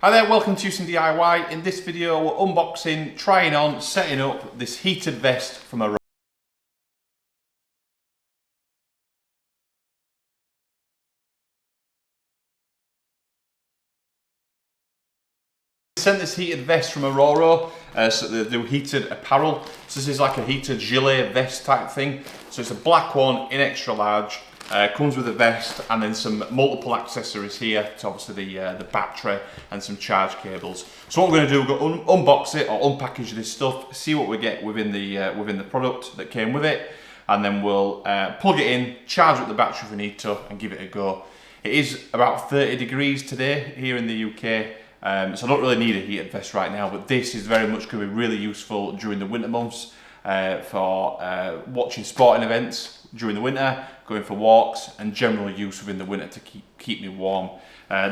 Hi there, welcome to Houston DIY. In this video we're unboxing, trying on, setting up this heated vest from ORORO. Sent this heated vest from ORORO, so they do heated apparel. So this is like a heated gilet vest type thing. So it's a black one in extra large. Comes with a vest and then some multiple accessories here, to obviously the battery and some charge cables. So what we're going to do, we're going to unbox it or unpackage this stuff, see what we get within the product that came with it, and then we'll plug it in, charge up the battery if we need to, and give it a go. It is about 30 degrees today here in the UK, so I don't really need a heated vest right now, but this is very much going to be really useful during the winter months for watching sporting events during the winter, going for walks, and general use within the winter to keep me warm.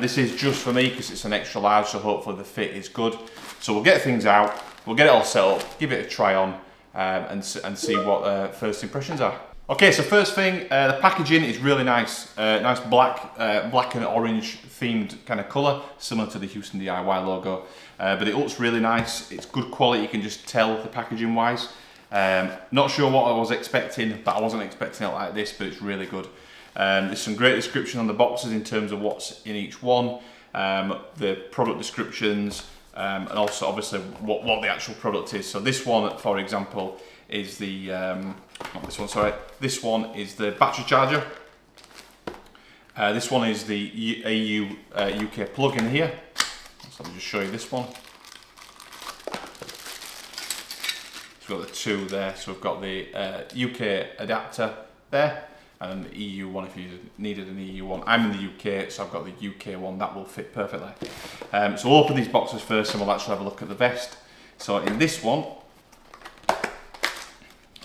This is just for me because it's an extra large, so hopefully the fit is good. So we'll get things out, we'll get it all set up, give it a try on, and see what first impressions are. Okay, so first thing, the packaging is really nice. Nice black and orange themed kind of colour, similar to the Houston DIY logo. But it looks really nice. It's good quality, you can just tell the packaging wise. Not sure what I was expecting, but I wasn't expecting it like this, but it's really good. There's some great description on the boxes in terms of what's in each one, the product descriptions, and also obviously what the actual product is. So this one, for example, is the, not this one, sorry, this one is the battery charger. This one is the UK plug in here. So let me just show you this one. We've got the two there, so we've got the UK adapter there, and the EU one if you needed an EU one. I'm in the UK, so I've got the UK one, that will fit perfectly. So we'll open these boxes first and we'll actually have a look at the vest. So in this one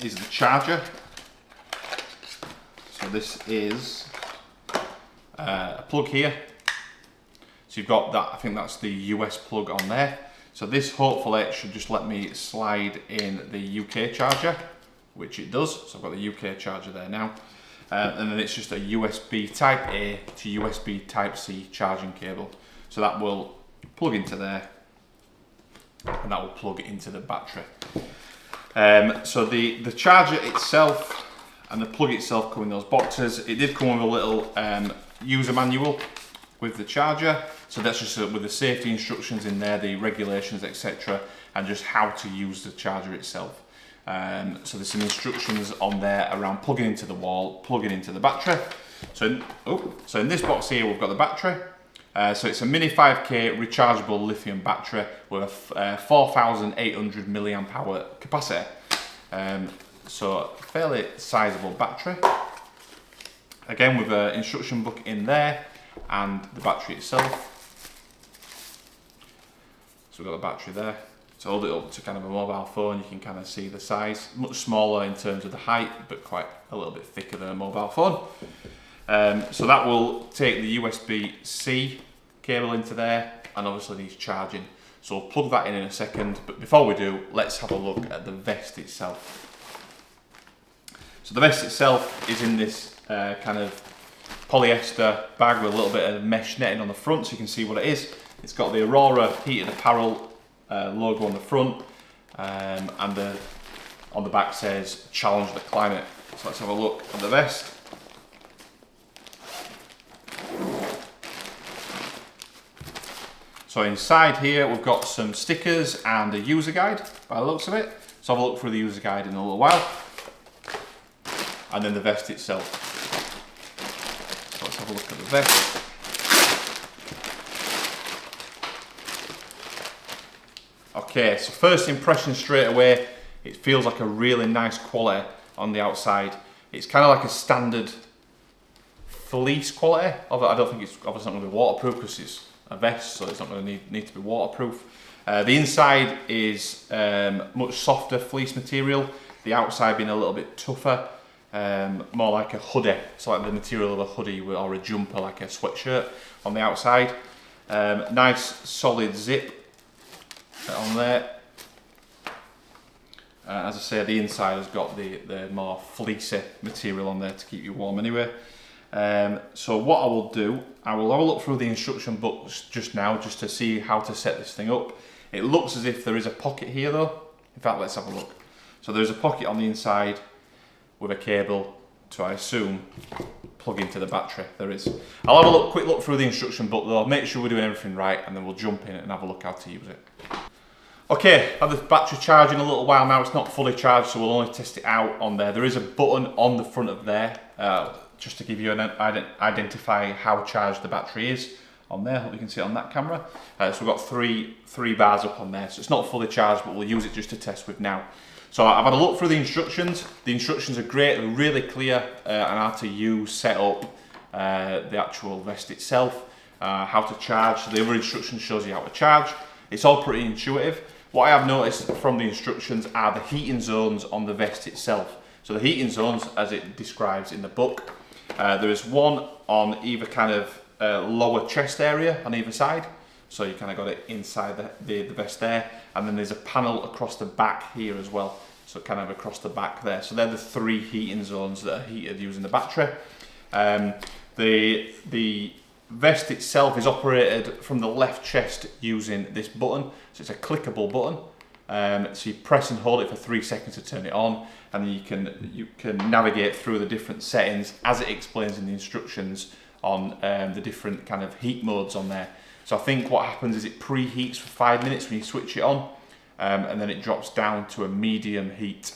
is the charger. So this is a plug here. So you've got that, I think that's the US plug on there. So this hopefully should just let me slide in the UK charger, which it does. So I've got the UK charger there now. And then it's just a USB Type A to USB Type C charging cable. So that will plug into there, and that will plug into the battery. So the charger itself and the plug itself come in those boxes. It did come with a little user manual with the charger, so that's just with the safety instructions in there, the regulations, etc., and just how to use the charger itself. So there's some instructions on there around plugging into the wall, plugging into the battery. So in this box here we've got the battery. So it's a mini 5K rechargeable lithium battery with a 4,800 milliamp hour capacity. So a fairly sizable battery. Again with an instruction book in there, and the battery itself. So we've got the battery there. So hold it up to kind of a mobile phone, you can kind of see the size. Much smaller in terms of the height, but quite a little bit thicker than a mobile phone. So that will take the USB-C cable into there, and obviously needs charging. So we'll plug that in a second, but before we do, let's have a look at the vest itself. So the vest itself is in this kind of polyester bag with a little bit of mesh netting on the front, so you can see what it is. It's got the ORORO heated apparel logo on the front, and on the back says challenge the climate. So let's have a look at the vest. So inside here we've got some stickers and a user guide by the looks of it. So have a look through the user guide in a little while, and then the vest itself. Let's have a look at the vest. Okay, so first impression straight away, it feels like a really nice quality on the outside. It's kind of like a standard fleece quality. I don't think it's obviously not going to be waterproof because it's a vest, so it's not going to need to be waterproof. The inside is much softer fleece material, the outside being a little bit tougher. More like a hoodie, so like the material of a hoodie or a jumper, like a sweatshirt on the outside. Nice solid zip on there. As I say, the inside has got the more fleecy material on there to keep you warm anyway. So what I will do, I will have a look through the instruction books just now, just to see how to set this thing up. It looks as if there is a pocket here though. In fact, let's have a look. So there's a pocket on the inside with a cable to, I assume, plug into the battery. There is. I'll have a quick look through the instruction book though, make sure we're doing everything right, and then we'll jump in and have a look how to use it. Okay, I have the battery charging a little while now. It's not fully charged, so we'll only test it out on there. There is a button on the front of there, just to give you an identify how charged the battery is on there. Hope you can see it on that camera. So we've got three bars up on there, so it's not fully charged, but we'll use it just to test with now. So I've had a look through the instructions. The instructions are great, they're really clear on how to use, set up the actual vest itself, how to charge. So the other instruction shows you how to charge. It's all pretty intuitive. What I have noticed from the instructions are the heating zones on the vest itself. So the heating zones, as it describes in the book, there is one on either kind of lower chest area on either side. So you kind of got it inside the vest there. And then there's a panel across the back here as well. So kind of across the back there. So they're the 3 heating zones that are heated using the battery. The vest itself is operated from the left chest using this button. So it's a clickable button. So you press and hold it for 3 seconds to turn it on, and then you can navigate through the different settings as it explains in the instructions on the different kind of heat modes on there. So I think what happens is it preheats for 5 minutes when you switch it on, and then it drops down to a medium heat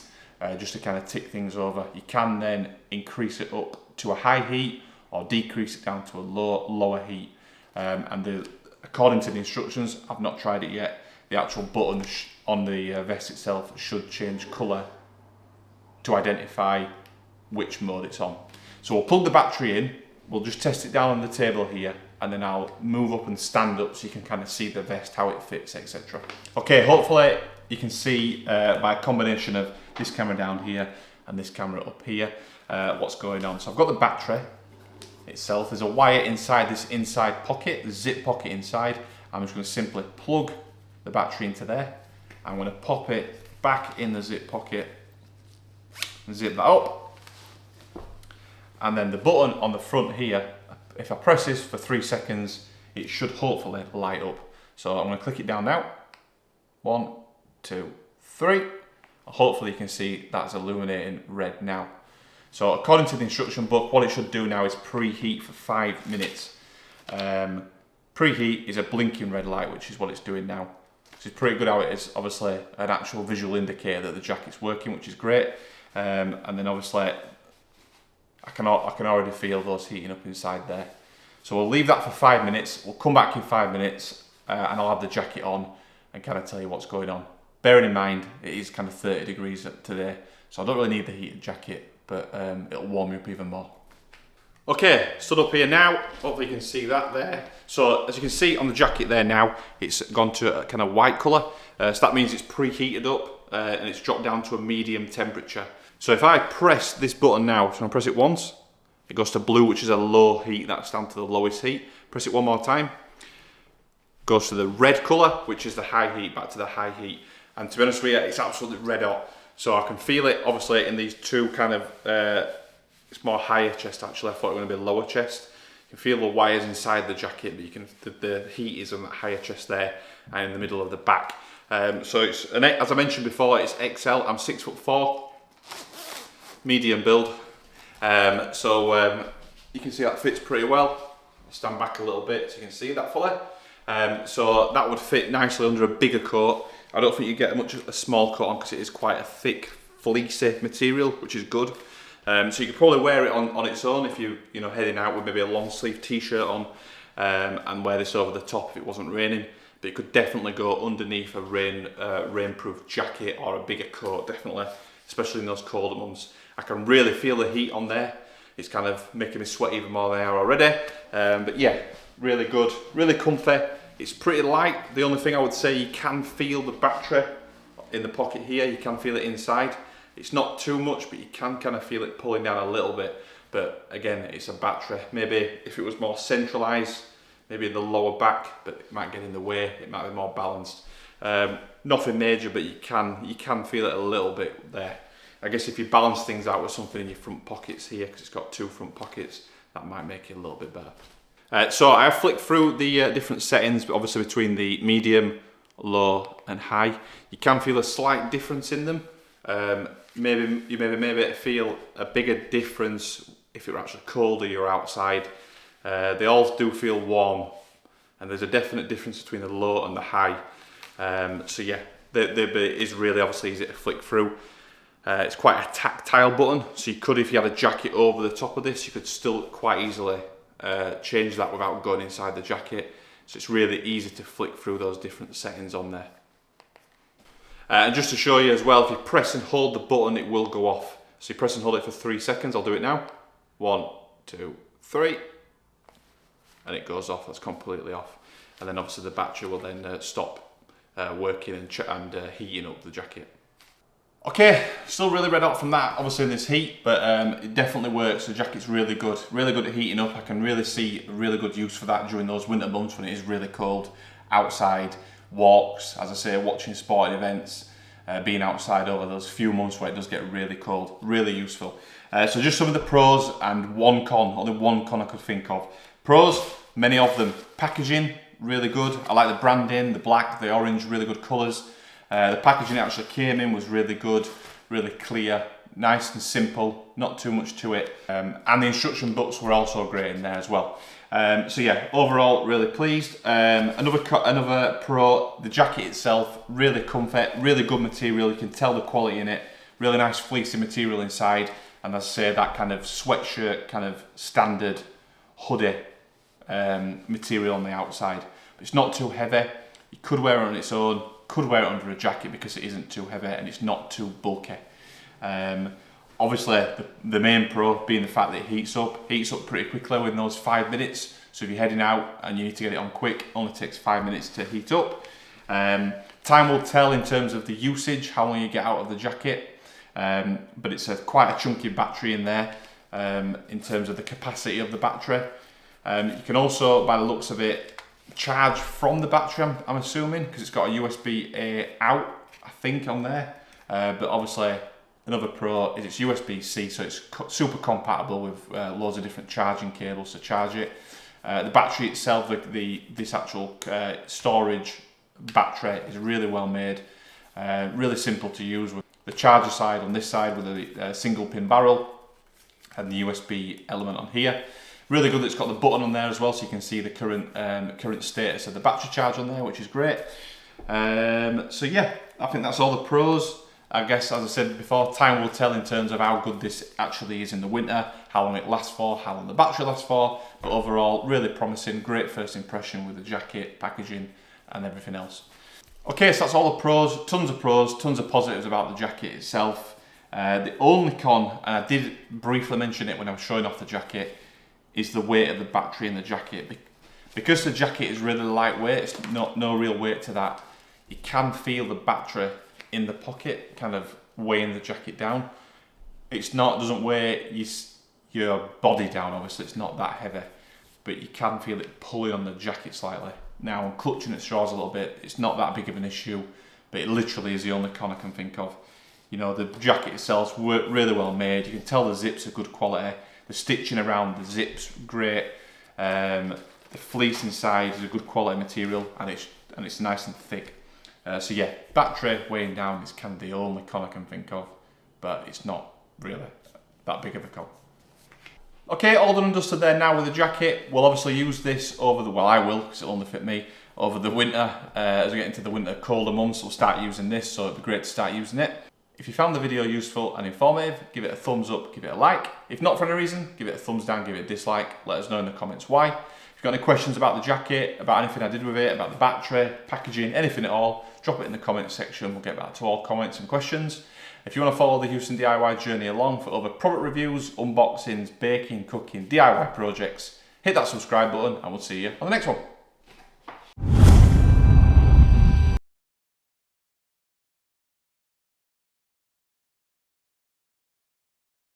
just to kind of tick things over. You can then increase it up to a high heat or decrease it down to a lower heat. According to the instructions, I've not tried it yet, the actual button on the vest itself should change colour to identify which mode it's on. So we'll plug the battery in, we'll just test it down on the table here, and then I'll move up and stand up so you can kind of see the vest, how it fits, etc. Okay, hopefully you can see by a combination of this camera down here and this camera up here what's going on. So I've got the battery itself. There's a wire inside this inside pocket, the zip pocket inside. I'm just going to simply plug the battery into there. I'm going to pop it back in the zip pocket and zip that up. And then the button on the front here, if I press this for 3 seconds, it should hopefully light up. So I'm going to click it down now. 1, 2, 3. Hopefully you can see that's illuminating red now. So according to the instruction book, what it should do now is preheat for 5 minutes. Preheat is a blinking red light, which is what it's doing now. So it's pretty good how it is obviously an actual visual indicator that the jacket's working, which is great. And then obviously I can already feel those heating up inside there. So we'll leave that for 5 minutes. We'll come back in 5 minutes and I'll have the jacket on and kind of tell you what's going on. Bearing in mind, it is kind of 30 degrees today, so I don't really need the heated jacket, but it'll warm me up even more. Okay, stood up here now. Hopefully you can see that there. So as you can see on the jacket there now, it's gone to a kind of white colour. So that means it's preheated up and it's dropped down to a medium temperature. So if I press this button now, so I press it once, it goes to blue, which is a low heat. That's down to the lowest heat. Press it one more time. Goes to the red colour, which is the high heat, back to the high heat. And to be honest with you, it's absolutely red hot. So I can feel it, obviously, in these two kind of, it's more higher chest actually. I thought it was going to be lower chest. You can feel the wires inside the jacket, but you can, the heat is on that higher chest there and in the middle of the back. So it's, as I mentioned before, it's XL. I'm 6'4", medium build. You can see that fits pretty well. I'll stand back a little bit so you can see that fully. So that would fit nicely under a bigger coat. I don't think you get much of a small coat on because it is quite a thick, fleecy material, which is good. So you could probably wear it on its own if you're heading out with maybe a long sleeve t-shirt on and wear this over the top if it wasn't raining. But it could definitely go underneath a rainproof jacket or a bigger coat, definitely, especially in those colder months. I can really feel the heat on there. It's kind of making me sweat even more than I are already. But yeah, really good, really comfy. It's pretty light. The only thing I would say, you can feel the battery in the pocket here. You can feel it inside. It's not too much, but you can kind of feel it pulling down a little bit. But again, it's a battery. Maybe if it was more centralized, maybe in the lower back, but it might get in the way. It might be more balanced. Nothing major, but you can feel it a little bit there. I guess if you balance things out with something in your front pockets here, because it's got two front pockets, that might make it a little bit better. So I flicked through the different settings, but obviously between the medium, low and high. You can feel a slight difference in them. Maybe you maybe feel a bigger difference if you're actually colder, you're outside. They all do feel warm, and there's a definite difference between the low and the high. So yeah, it is really obviously easy to flick through. It's quite a tactile button, so you could, if you had a jacket over the top of this, you could still quite easily change that without going inside the jacket. So it's really easy to flick through those different settings on there. And just to show you as well, if you press and hold the button, it will go off. So you press and hold it for 3 seconds. I'll do it now. 1, 2, 3. And it goes off, that's completely off. And then obviously the battery will then stop working and heating up the jacket. Okay, still really red hot from that, obviously in this heat, but it definitely works. The jacket's really good at heating up. I can really see really good use for that during those winter months when it is really cold outside. Walks, as I say, watching sporting events, being outside over those few months where it does get really cold, really useful. So just some of the pros and one con, only one con I could think of. Pros, many of them. Packaging, really good. I like the branding, the black, the orange, really good colours. The packaging it actually came in was really good, really clear, nice and simple, not too much to it. And the instruction books were also great in there as well. So yeah, overall really pleased. Another pro, the jacket itself, really comfort, really good material. You can tell the quality in it. Really nice fleecy material inside, and as I say, that kind of sweatshirt, kind of standard hoodie material on the outside. But it's not too heavy. You could wear it on its own. Could wear it under a jacket because it isn't too heavy and it's not too bulky. Obviously, the main pro being the fact that it heats up pretty quickly within those 5 minutes. So if you're heading out and you need to get it on quick, it only takes 5 minutes to heat up. Time will tell in terms of the usage, how long you get out of the jacket. But it's quite a chunky battery in there in terms of the capacity of the battery. You can also, by the looks of it, charge from the battery, I'm assuming, because it's got a USB-A out, I think, on there. But obviously, another pro is it's USB-C, so it's super compatible with loads of different charging cables to charge it. The battery itself, this actual storage battery is really well made, really simple to use with the charger side on this side with a single pin barrel and the USB element on here. Really good that it's got the button on there as well, so you can see the current status of the battery charge on there, which is great. So yeah, I think that's all the pros. I guess, as I said before, time will tell in terms of how good this actually is in the winter, how long it lasts for, how long the battery lasts for. But overall, really promising, great first impression with the jacket, packaging, and everything else. Okay, so that's all the pros, tons of positives about the jacket itself. The only con, and I did briefly mention it when I was showing off the jacket, is the weight of the battery in the jacket. Because the jacket is really lightweight, it's no real weight to that, you can feel the battery in the pocket kind of weighing the jacket down. Doesn't weigh your body down, obviously, it's not that heavy, but you can feel it pulling on the jacket slightly. Now I'm clutching at straws a little bit, it's not that big of an issue, but it literally is the only con I can think of. You know, the jacket itself's really well made, you can tell the zips are good quality. The stitching around the zips, great. The fleece inside is a good quality material, and it's nice and thick. So yeah, battery weighing down is kind of the only con I can think of, but it's not really that big of a con. Okay, all done and dusted there now with the jacket. We'll obviously use this I will, because it'll only fit me, over the winter. As we get into the winter colder months, we'll start using this, so it'd be great to start using it. If you found the video useful and informative, give it a thumbs up, give it a like. If not for any reason, give it a thumbs down, give it a dislike. Let us know in the comments why. If you've got any questions about the jacket, about anything I did with it, about the battery, packaging, anything at all, drop it in the comments section. We'll get back to all comments and questions. If you want to follow the Houston DIY journey along for other product reviews, unboxings, baking, cooking, DIY projects, hit that subscribe button and we'll see you on the next one.